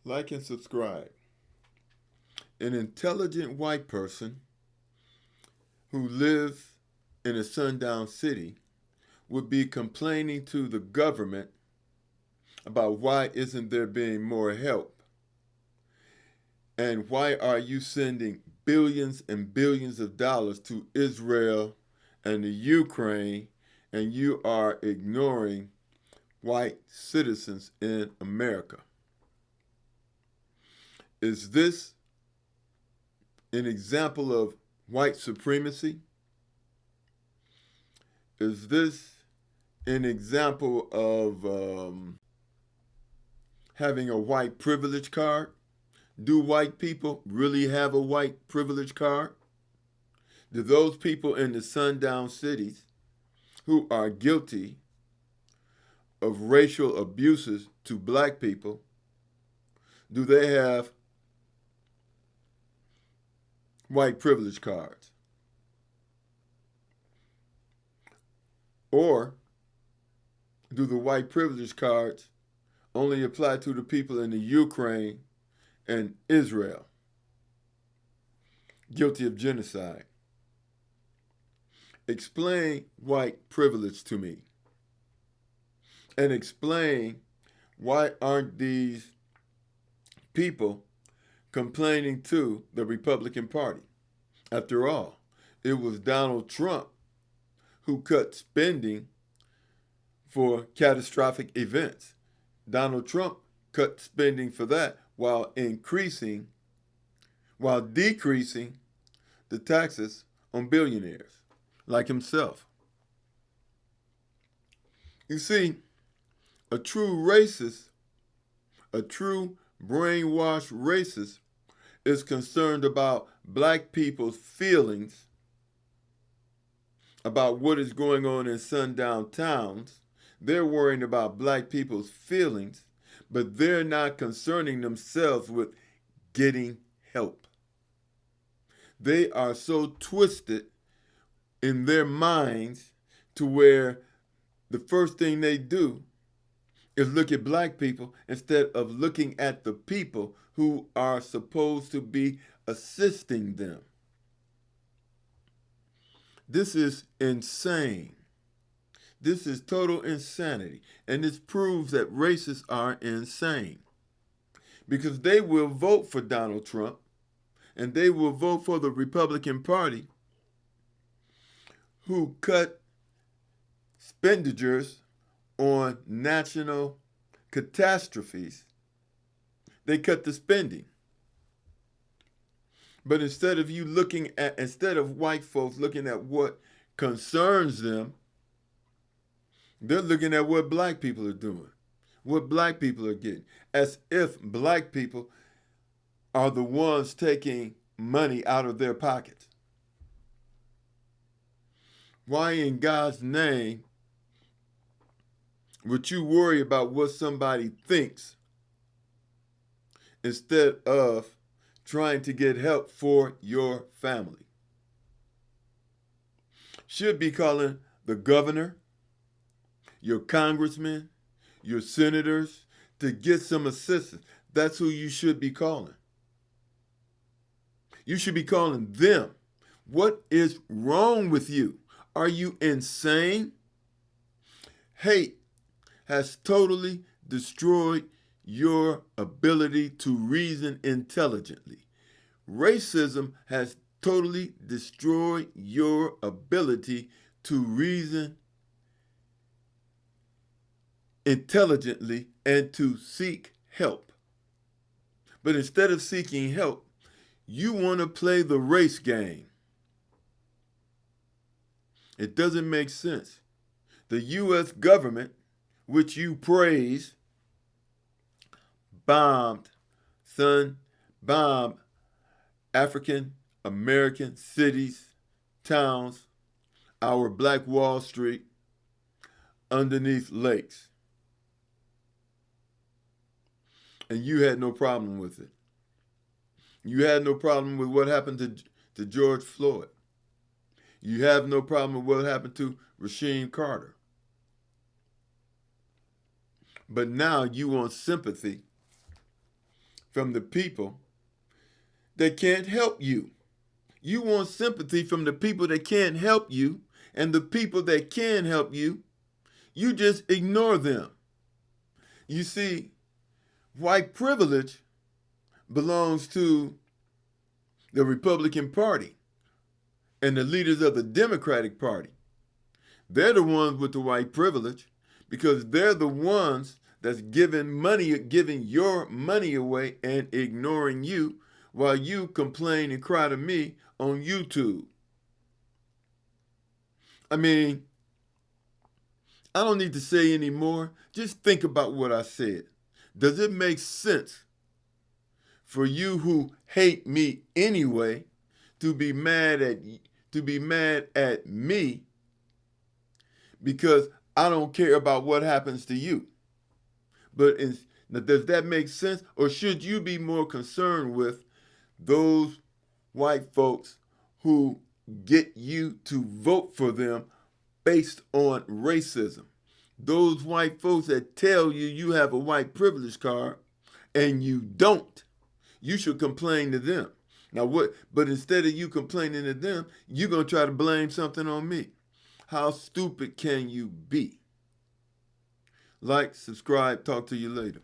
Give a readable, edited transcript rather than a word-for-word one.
like and subscribe. An intelligent white person who lives in a sundown city would be complaining to the government about why isn't there being more help, and why are you sending billions and billions of dollars to Israel and the Ukraine, and you are ignoring white citizens in America. Is this an example of white supremacy? Is this an example of having a white privilege card? Do white people really have a white privilege card? Do those people in the sundown cities who are guilty of racial abuses to black people, do they have white privilege cards? Or do the white privilege cards only apply to the people in the Ukraine and Israel guilty of genocide? Explain white privilege to me. And explain why aren't these people complaining to the Republican Party? After all, it was Donald Trump who cut spending for catastrophic events. Donald Trump cut spending for that while decreasing the taxes on billionaires like himself. You see, a true racist, a true brainwashed racist is concerned about black people's feelings about what is going on in sundown towns. They're worrying about black people's feelings, but they're not concerning themselves with getting help. They are so twisted in their minds to where the first thing they do is look at black people instead of looking at the people who are supposed to be assisting them. This is insane. This is total insanity. And this proves that racists are insane. Because they will vote for Donald Trump and they will vote for the Republican Party who cut expenditures on national catastrophes. They cut the spending. But instead of white folks looking at what concerns them, they're looking at what black people are doing, what black people are getting, as if black people are the ones taking money out of their pockets. Why in God's name would you worry about what somebody thinks instead of trying to get help for your family? Should be calling the governor, your congressman, your senators to get some assistance. That's who you should be calling. You should be calling them. What is wrong with you? Are you insane? Hate has totally destroyed your ability to reason intelligently. Racism has totally destroyed your ability to reason intelligently and to seek help. But instead of seeking help, you want to play the race game. It doesn't make sense. The U.S. government, which you praise, bombed African American cities, towns, our Black Wall Street, underneath lakes. And you had no problem with it. You had no problem with what happened to George Floyd. You have no problem with what happened to Rasheem Carter. But now you want sympathy from the people that can't help you. You want sympathy from the people that can't help you, and the people that can help you, you just ignore them. You see, white privilege belongs to the Republican Party and the leaders of the Democratic Party. They're the ones with the white privilege because they're the ones that's giving your money away and ignoring you while you complain and cry to me on YouTube. I mean, I don't need to say any more. Just think about what I said. Does it make sense for you who hate me anyway to be mad at me because I don't care about what happens to you? But now, does that make sense? Or should you be more concerned with those white folks who get you to vote for them based on racism? Those white folks that tell you you have a white privilege card and you don't. You should complain to them. Now what? But instead of you complaining to them, you're going to try to blame something on me. How stupid can you be? Like, subscribe, talk to you later.